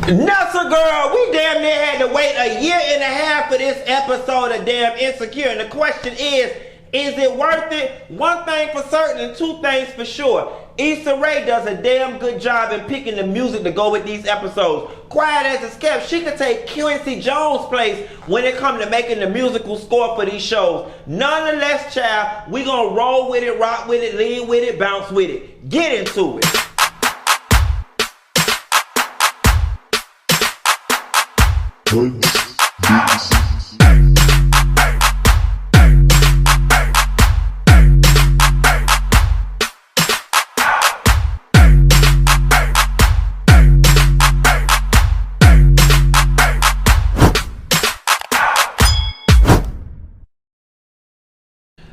Nussa girl, we damn near had to wait a year and a half for this episode of damn Insecure. And the question is it worth it? One thing for certain and two things for sure. Issa Rae does a damn good job in picking the music to go with these episodes. Quiet as it's kept, she could take Quincy Jones' place when it comes to making the musical score for these shows. Nonetheless, child, we gonna roll with it, rock with it, lean with it, bounce with it. Get into it.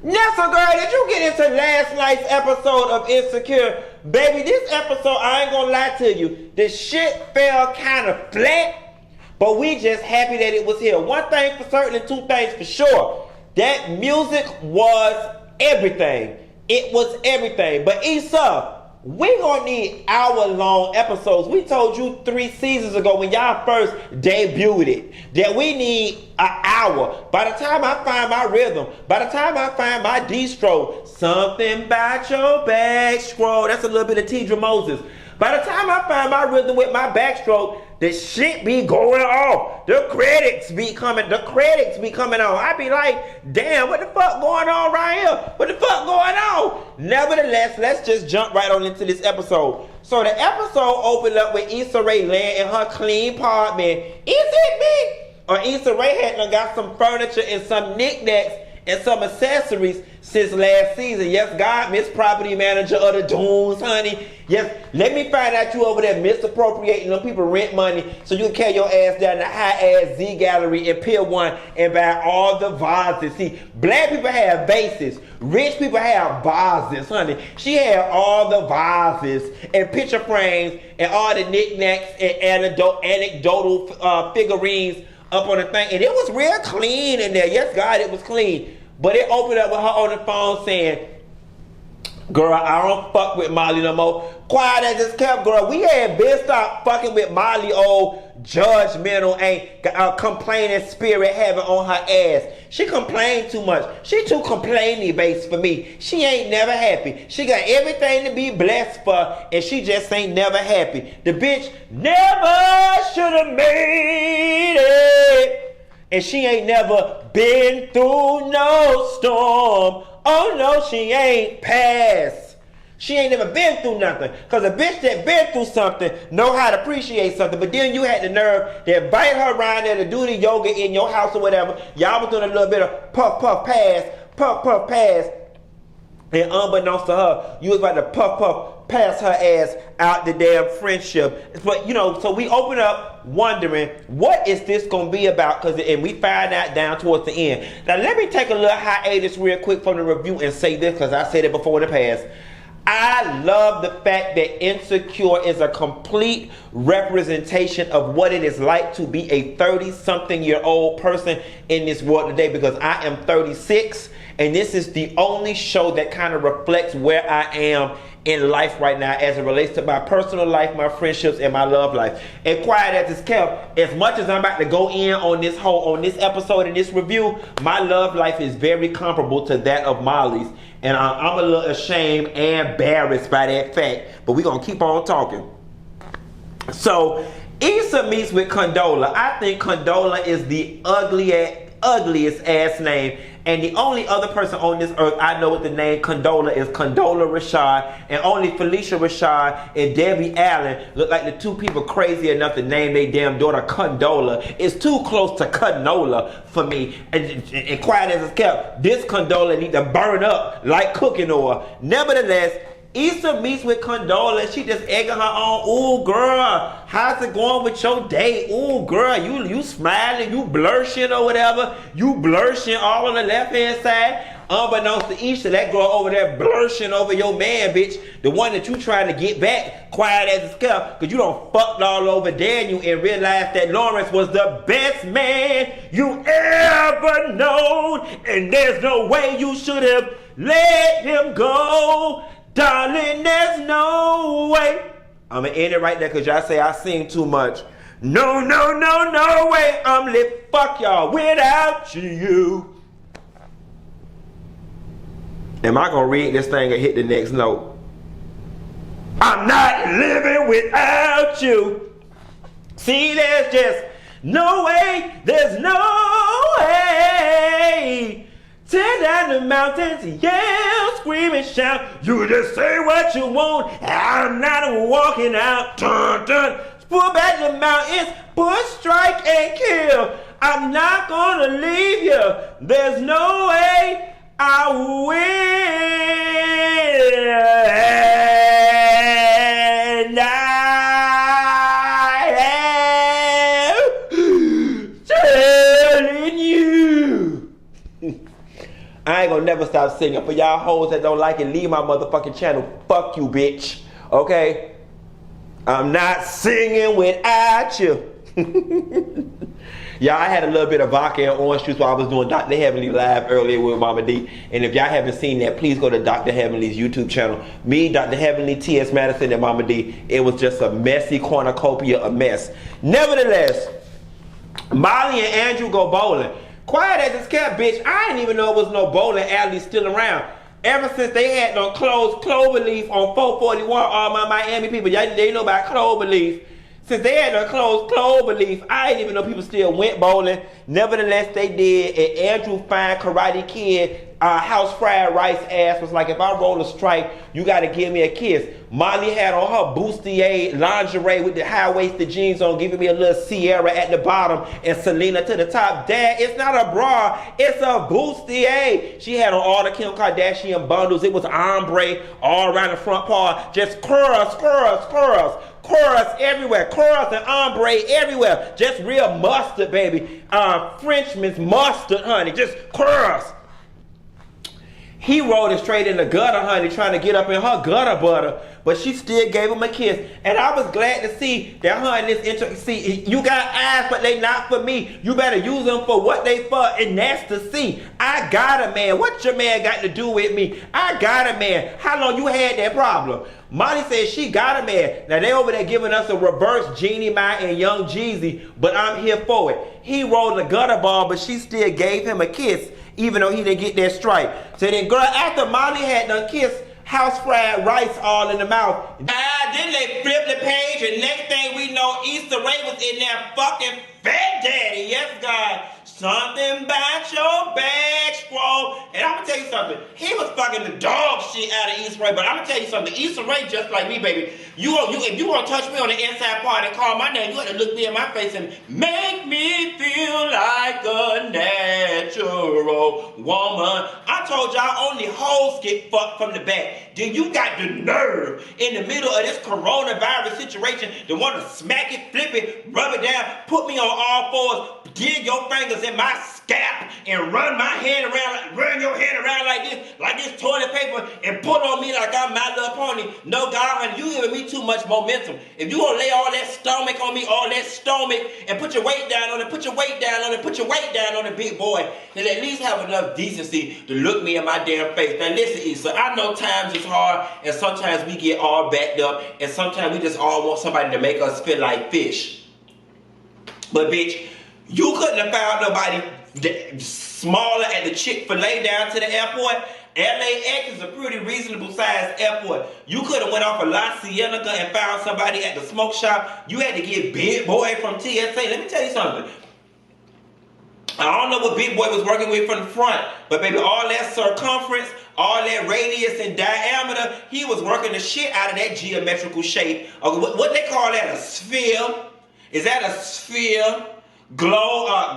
Nessa girl, did you get into last night's episode of Insecure? Baby, this episode, I ain't gonna lie to you, the shit fell kind of flat. But we just happy that it was here. One thing for certain and two things for sure. That music was everything. It was everything. But Issa, we gonna need hour-long episodes. We told you 3 seasons ago when y'all first debuted it that we need an hour. By the time I find my rhythm, by the time I find my D-stroke, something about your backstroke. That's a little bit of Tidra Moses. By the time I find my rhythm with my backstroke, the shit be going off. The credits be coming on. I be like, damn, what the fuck going on right here? What the fuck going on? Nevertheless, let's just jump right on into this episode. So the episode opened up with Issa Rae laying in her clean apartment. Is it me? Or Issa Rae had done got some furniture and some knickknacks and some accessories since last season. Yes, God, Miss Property Manager of the Dunes, honey. Yes, let me find out you over there misappropriating them people rent money so you can carry your ass down the high-ass Z Gallery in Pier 1 and buy all the vases. See, black people have vases. Rich people have vases, honey. She had all the vases and picture frames and all the knickknacks and anecdotal figurines up on the thing. And it was real clean in there. Yes, God, it was clean. But it opened up with her on the phone saying, girl, I don't fuck with Molly no more. Quiet as it's kept, girl. We had been stopped fucking with Molly, old judgmental, ain't complaining spirit having on her ass. She complained too much. She too complaining based for me. She ain't never happy. She got everything to be blessed for, and she just ain't never happy. The bitch never should have made it. And she ain't never been through no storm. Oh no, she ain't passed. She ain't never been through nothing. Cause a bitch that been through something know how to appreciate something. But then you had the nerve to invite her around there to do the yoga in your house or whatever. Y'all was doing a little bit of puff pass. And unbeknownst to her, you was about to puff pass her ass out the damn friendship. But you know, so we open up wondering what is this gonna be about, and we find out down towards the end. Now let me take a little hiatus real quick from the review and say this, because I said it before in the past. I love the fact that Insecure is a complete representation of what it is like to be a 30-something-year-old person in this world today, because I am 36, and this is the only show that kind of reflects where I am in life right now as it relates to my personal life, my friendships, and my love life. And quiet as it's kept, as much as I'm about to go in on this episode and this review, my love life is very comparable to that of Molly's. And I'm a little ashamed and embarrassed by that fact. But we're going to keep on talking. So, Issa meets with Condola. I think Condola is the ugliest ass name. And the only other person on this earth I know with the name Condola is Condola Rashad. And only Felicia Rashad and Debbie Allen look like the two people crazy enough to name their damn daughter Condola. It's too close to Canola for me. And quiet as it's kept, this Condola need to burn up like cooking oil. Nevertheless, Issa meets with Condola. She just egging her on. Ooh, girl, how's it going with your date? Ooh, girl, you smiling, you blushing or whatever. You blushing all on the left-hand side. Unbeknownst to Issa, that girl over there blushing over your man, bitch. The one that you trying to get back, quiet as it's kept, because you done fucked all over Daniel and realized that Lawrence was the best man you ever known. And there's no way you should have let him go. Darling, there's no way. I'm going to end it right there because y'all say I sing too much. No, no, no, no way I'm lit. Fuck y'all without you. Am I gonna read this thing and hit the next note? I'm not living without you. See, there's just no way, there's no way. Tear down the mountains, yell, scream and shout. You just say what you want, I'm not walking out. Dun, dun. Pull back the mountains, push, strike, and kill. I'm not gonna leave you. There's no way I will. And I am telling you. I ain't gonna never stop singing. For y'all hoes that don't like it, leave my motherfucking channel. Fuck you, bitch. Okay? I'm not singing without you. Y'all, I had a little bit of vodka and orange juice while I was doing Dr. Heavenly live earlier with Mama D. And if y'all haven't seen that, please go to Dr. Heavenly's YouTube channel. Me, Dr. Heavenly, T.S. Madison, and Mama D. It was just a messy cornucopia of mess. Nevertheless, Molly and Andrew go bowling. Quiet as it's kept, bitch. I didn't even know it was no bowling alley still around. Ever since they had no closed Cloverleaf on 441, all my Miami people, they know about Cloverleaf. Since they had no closed Cloverleaf, I didn't even know people still went bowling. Nevertheless, they did. And Andrew Fine Karate Kid house fried rice ass was like, if I roll a strike, you got to give me a kiss. Molly had on her bustier lingerie with the high-waisted jeans on, giving me a little Sierra at the bottom and Selena to the top. Dad, it's not a bra, it's a bustier. She had on all the Kim Kardashian bundles. It was ombre all around the front part. Just curls, curls, curls. Curls everywhere. Curls and ombre everywhere. Just real mustard, baby. Frenchman's mustard, honey. Just curls. He rolled it straight in the gutter, honey, trying to get up in her gutter butter, but she still gave him a kiss. And I was glad to see that her and this see, you got eyes, but they not for me. You better use them for what they for, and that's to see. I got a man. What your man got to do with me? I got a man. How long you had that problem? Molly said she got a man. Now they over there giving us a reverse Jeannie Mai and Young Jeezy, but I'm here for it. He rolled a gutter ball, but she still gave him a kiss, even though he didn't get that strike. So then, girl, after Molly had done kissed house fried rice all in the mouth, then they flipped the page, and next thing we know, Issa Rae was in there fucking Fat Daddy. Yes, God. Something about your back scroll. And I'm gonna tell you something. He was fucking the dog shit out of Issa Rae, but I'm gonna tell you something. Issa Rae just like me, baby. If you want to touch me on the inside part and call my name, you have to look me in my face and make me feel like a natural woman. I told y'all only hoes get fucked from the back. Then you got the nerve in the middle of this coronavirus situation to want to smack it, flip it, rub it down, put me on all fours, dig your fingers in my scalp and run my hand around, run your hand around like this toilet paper, and pull on me like I'm My Little Pony. No, God, honey, you giving me too much momentum. If you gonna lay all that stomach on me, all that stomach, and put your weight down on it, put your weight down on it, put your weight down on it, big boy, then at least have enough decency to look me in my damn face. Now listen, Issa, I know times is hard, and sometimes we get all backed up, and sometimes we just all want somebody to make us feel like fish. But bitch, you couldn't have found nobody smaller at the Chick-fil-A down to the airport. LAX is a pretty reasonable sized airport. You could have went off of La Cienega and found somebody at the smoke shop. You had to get Big Boy from TSA. Let me tell you something. I don't know what Big Boy was working with from the front, but baby, all that circumference, all that radius and diameter, he was working the shit out of that geometrical shape. What they call that, a sphere? Is that a sphere? Globe?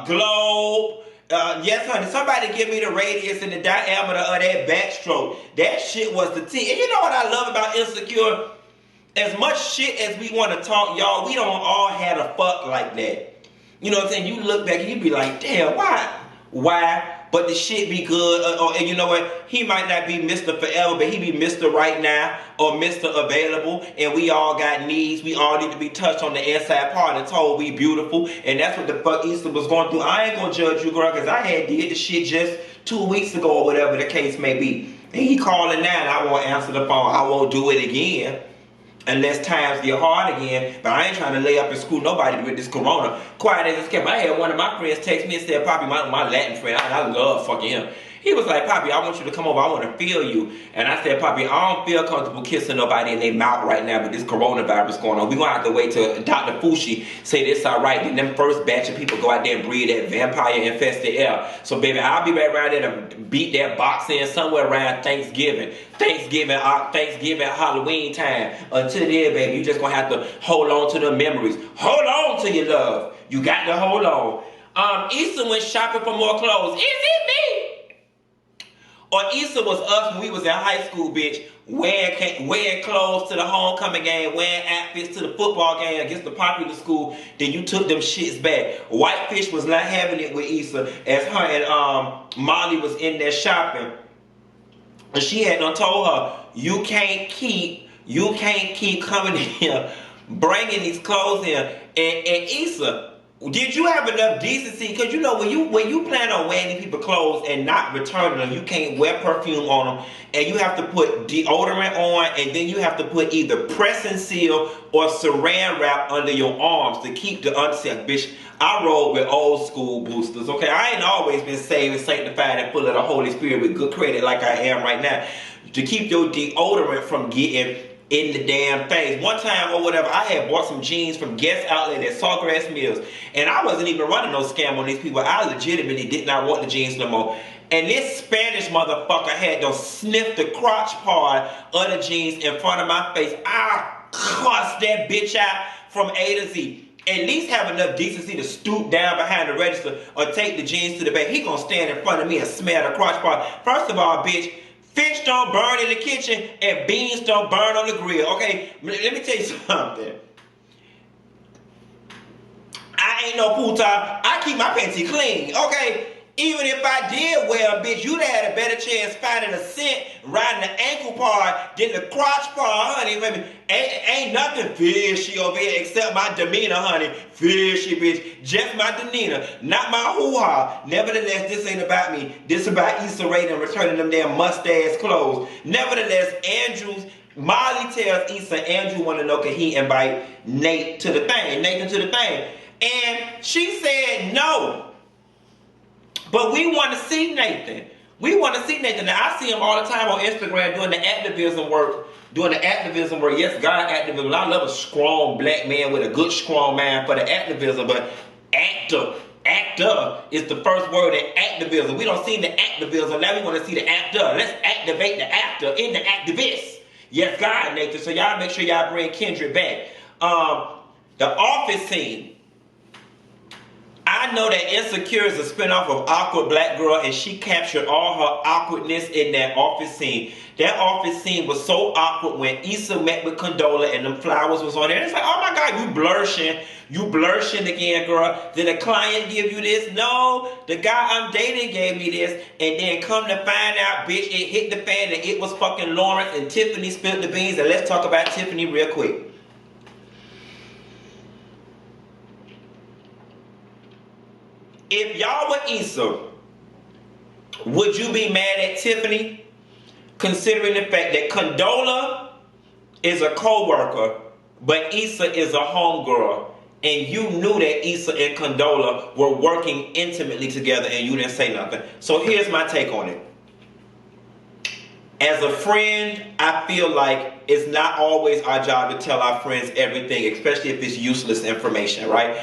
Yes, honey. Somebody give me the radius and the diameter of that backstroke. That shit was the T. And you know what I love about Insecure? As much shit as we want to talk, y'all, we don't all have a fuck like that. You know what I'm saying? You look back and you be like, damn, why? Why? But the shit be good. And you know what? He might not be Mr. Forever, but he be Mr. Right Now or Mr. Available. And we all got needs. We all need to be touched on the inside part and told we beautiful. And that's what the fuck Issa was going through. I ain't gonna judge you, girl, because I had did the shit just 2 weeks ago or whatever the case may be. And he calling now and I won't answer the phone. I won't do it again. unless times get hard again. But I ain't trying to lay up and screw nobody with this corona. Quiet as it's kept. I had one of my friends text me and said, Poppy, my Latin friend, I love fucking him. He was like, Poppy, I want you to come over. I want to feel you. And I said, Poppy, I don't feel comfortable kissing nobody in their mouth right now with this coronavirus going on. We're going to have to wait till Dr. Fushi say this all right. Then them first batch of people go out there and breathe that vampire-infested air. So, baby, I'll be back around there to beat that box in somewhere around Thanksgiving, Halloween time. Until then, baby, you just going to have to hold on to the memories. Hold on to your love. You got to hold on. Issa went shopping for more clothes. Is it me? Or Issa was us when we was in high school, bitch, wearing clothes to the homecoming game, wearing outfits to the football game against the popular school, then you took them shits back. Whitefish was not having it with Issa as her and Molly was in there shopping. And she had done told her, you can't keep coming in here, bringing these clothes in. And Issa, did you have enough decency? Because you know when you plan on wearing these people's clothes and not returning them, you can't wear perfume on them, and you have to put deodorant on, and then you have to put either press and seal or saran wrap under your arms to keep the unsafe. Bitch, I roll with old school boosters. Okay, I ain't always been saved and sanctified and full of the Holy Spirit with good credit like I am right now. To keep your deodorant from getting in the damn face. One time or whatever, I had bought some jeans from Guess Outlet at Sawgrass Mills, and I wasn't even running no scam on these people. I legitimately did not want the jeans no more. And this Spanish motherfucker had to sniff the crotch part of the jeans in front of my face. I cussed that bitch out from A to Z. At least have enough decency to stoop down behind the register or take the jeans to the back. He gonna stand in front of me and smell the crotch part. First of all, bitch, fish don't burn in the kitchen and beans don't burn on the grill. Okay, let me tell you something. I ain't no puta. I keep my panty clean. Okay, even if I did wear them, bitch, you'd have had a better chance finding a scent riding the ankle part than the crotch part, honey. Baby, ain't nothing fishy over here except my demeanor, honey. Fishy, bitch. Just my demeanor, not my hoo-ha. Nevertheless, this ain't about me. This about Issa Rae and returning them damn mustache clothes. Nevertheless, Molly tells Issa Andrew want to know can he invite Nathan to the thing. And she said no. But we want to see Nathan. Now, I see him all the time on Instagram doing the activism work. Yes, God activism. I love a strong black man with a good strong mind for the activism. But actor is the first word in activism. We don't see the activism. Now we want to see the actor. Let's activate the actor in the activist. Yes, God, Nathan. So y'all make sure y'all bring Kendrick back. The office scene. I know that Insecure is a spinoff of Awkward Black Girl, and she captured all her awkwardness in that office scene. That office scene was so awkward when Issa met with Condola and them flowers was on there. It's like, oh my God, you blushing again, girl. Did a client give you this? No, the guy I'm dating gave me this. And then come to find out, bitch, it hit the fan and it was fucking Lawrence and Tiffany spilled the beans. And let's talk about Tiffany real quick. If y'all were Issa, would you be mad at Tiffany? Considering the fact that Condola is a co-worker, but Issa is a homegirl, and you knew that Issa and Condola were working intimately together and you didn't say nothing. So here's my take on it. As a friend, I feel like it's not always our job to tell our friends everything, especially if it's useless information, right?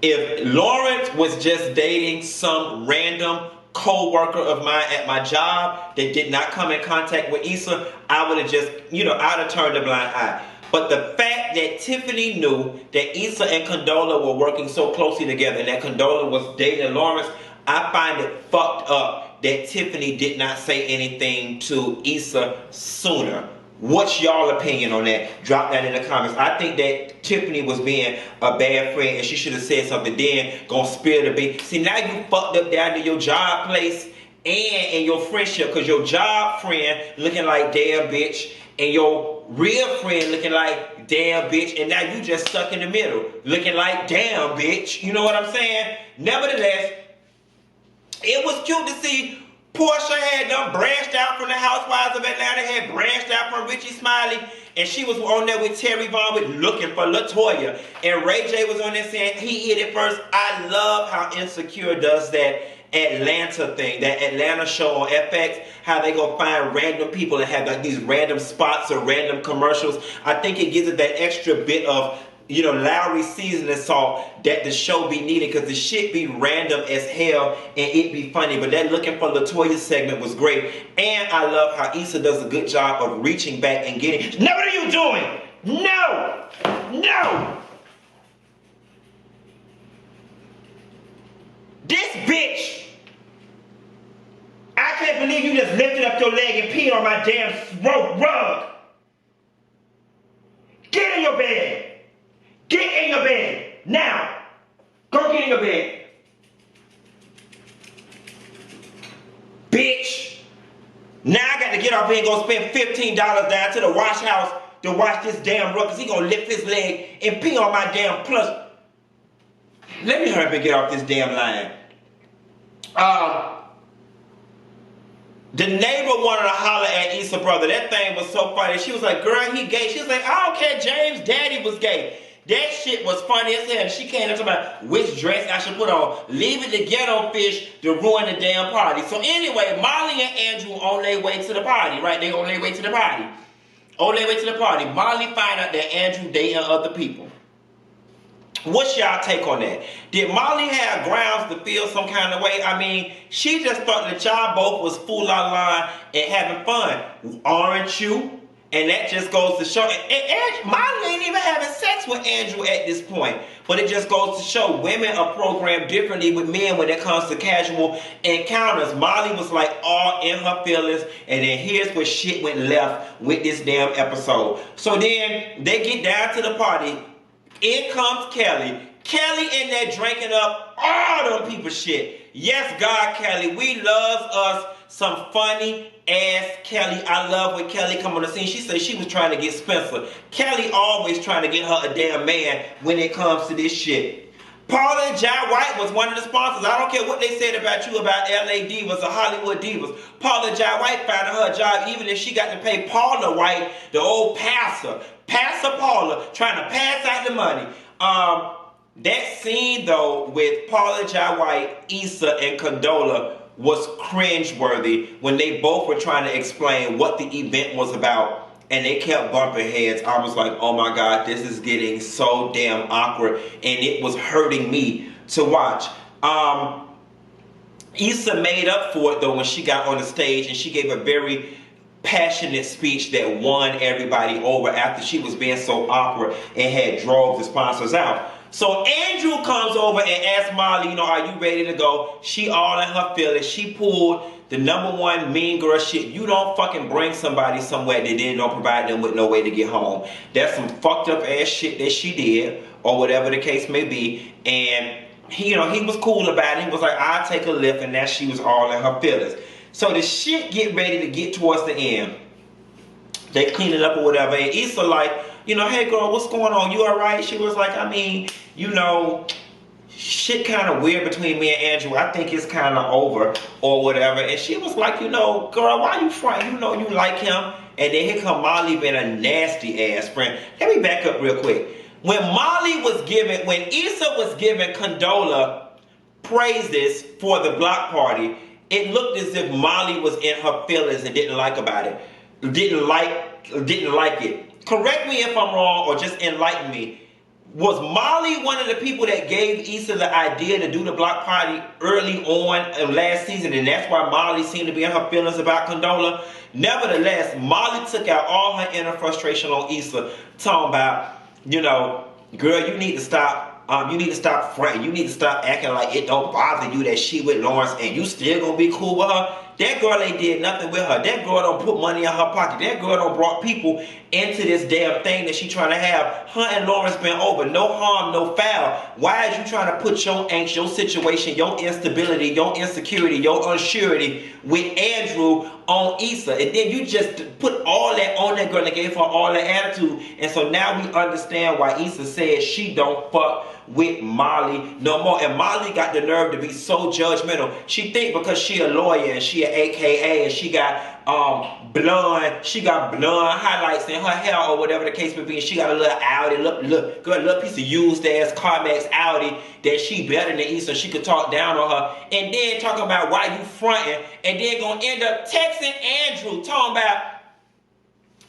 If Lawrence was just dating some random co-worker of mine at my job that did not come in contact with Issa, I would have just, I'd have turned a blind eye. But the fact that Tiffany knew that Issa and Condola were working so closely together and that Condola was dating Lawrence, I find it fucked up that Tiffany did not say anything to Issa sooner. What's y'all opinion on that? Drop that in the comments. I think that Tiffany was being a bad friend and she should have said something then, gonna spill the beans. See, now you fucked up down to your job place and in your friendship, because your job friend looking like damn bitch and your real friend looking like damn bitch, and now you just stuck in the middle looking like damn bitch. You know what I'm saying? Nevertheless, it was cute to see Portia had done branched out from the Housewives of Atlanta, had branched out from Richie Smiley, And she was on there with Terry Vaughn with Looking for LaToya. And Ray J was on there saying he hit it first. I love how Insecure does that Atlanta thing, that Atlanta show on FX, how they go find random people and have like these random spots or random commercials. I think it gives it that extra bit of, you know, Lowry seasoning salt that the show be needing, because the shit be random as hell and it be funny. But that Looking for LaToya segment was great. And I love how Issa does a good job of reaching back and getting. Now what are you doing? No! No! This bitch! I can't believe you just lifted up your leg and peed on my damn rug. Get in your bed. Get in your bed. Now. Go get in your bed. Bitch. Now I got to get off here and go spend $15 down to the wash house to wash this damn rug, because he going to lift his leg and pee on my damn plush. Let me hurry up and get off this damn line. Dineva wanted to holler at Issa brother. That thing was so funny. She was like, girl, he gay. She was like, I don't care, James' daddy was gay. That shit was funny as hell. She came up to me which dress I should put on. Leave it to ghetto fish to ruin the damn party. So anyway, Molly and Andrew on their way to the party, right? They on their way to the party. On their way to the party. Molly find out that Andrew dating other people. What's y'all take on that? Did Molly have grounds to feel some kind of way? I mean, she just thought that y'all both was fool-la-la and having fun. Aren't you? And that just goes to show. And Molly ain't even having sex with Andrew at this point. But it just goes to show women are programmed differently with men when it comes to casual encounters. Molly was like all in her feelings. And then here's where shit went left with this damn episode. So then they get down to the party. In comes Kelly. Kelly in there drinking up all them people shit. Yes, God, Kelly. We love us some funny ass Kelly. I love when Kelly come on the scene. She said she was trying to get Spencer. Kelly always trying to get her a damn man when it comes to this shit. Paula and Jai White was one of the sponsors. I don't care what they said about you about LA Divas or Hollywood Divas. Paula Jai White found her a job even if she got to pay Paula White, the old passer. Pastor Paula trying to pass out the money. That scene though with Paula Jai White, Issa and Condola was cringeworthy when they both were trying to explain what the event was about and they kept bumping heads. I was like, oh my God, this is getting so damn awkward, and it was hurting me to watch. Issa made up for it though when she got on the stage and she gave a very passionate speech that won everybody over after she was being so awkward and had drove the sponsors out. So Andrew comes over and asks Molly, you know, are you ready to go? She all in her feelings. She pulled the #1 mean girl shit. You don't fucking bring somebody somewhere that then don't provide them with no way to get home. That's some fucked up ass shit that she did, or whatever the case may be. And he, you know, he was cool about it. He was like, I'll take a lift, and that she was all in her feelings. So the shit get ready to get towards the end. They clean it up or whatever. And Issa like, you know, hey girl, what's going on? You alright? She was like, I mean, you know, shit kind of weird between me and Andrew. I think it's kind of over or whatever. And she was like, you know, girl, why you frying? You know you like him. And then here come Molly being a nasty ass friend. Let me back up real quick. When Issa was giving Condola praises for the block party, it looked as if Molly was in her feelings and didn't like about it. Didn't like it. Correct me if I'm wrong or just enlighten me. Was Molly one of the people that gave Issa the idea to do the block party early on in last season, and that's why Molly seemed to be in her feelings about Condola? Nevertheless, Molly took out all her inner frustration on Issa, talking about, you know, girl, you need to stop fronting. You need to stop acting like it don't bother you that she with Lawrence and you still gonna be cool with her. That girl ain't did nothing with her. That girl don't put money in her pocket. That girl don't brought people into this damn thing that she trying to have. Her and Lawrence been over. No harm, no foul. Why is you trying to put your angst, your situation, your instability, your insecurity, your unsurety with Andrew on Issa? And then you just put all that on that girl and gave her all that attitude. And so now we understand why Issa says she don't fuck with Molly no more. And Molly got the nerve to be so judgmental. She think because she a lawyer and she an AKA and she got blonde highlights in her hair or whatever the case may be, and she got a little Audi, little piece of used ass CarMax Audi, that she better than Issa, she could talk down on her, and then talking about why you fronting, and then gonna end up texting Andrew talking about,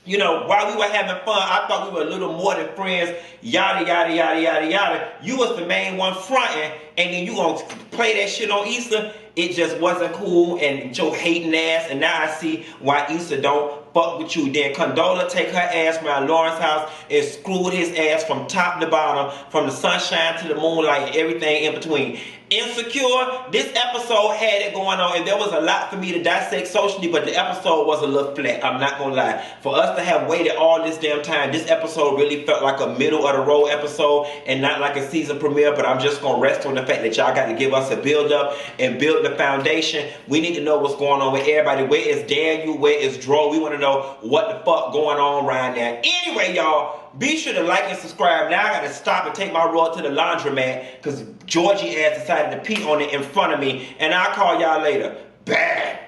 you know, while we were having fun, I thought we were a little more than friends, yada, yada, yada, yada, yada. You was the main one fronting, and then you gonna play that shit on Issa. It just wasn't cool, and your hating ass, and now I see why Issa don't fuck with you. Then Condola take her ass around Lawrence's house and screwed his ass from top to bottom, from the sunshine to the moonlight and everything in between. Insecure, this episode had it going on, and there was a lot for me to dissect socially, but the episode was a little flat, I'm not gonna lie. For us to have waited all this damn time, this episode really felt like a middle of the road episode and not like a season premiere, but I'm just gonna rest on the fact that y'all got to give us a build up and build the foundation. We need to know what's going on with everybody. Where is Daniel? Where is Dro? We want to know what the fuck going on right now. Anyway, y'all, be sure to like and subscribe. Now I gotta stop and take my rug to the laundromat because Georgie ass decided to pee on it in front of me. And I'll call y'all later. Bad.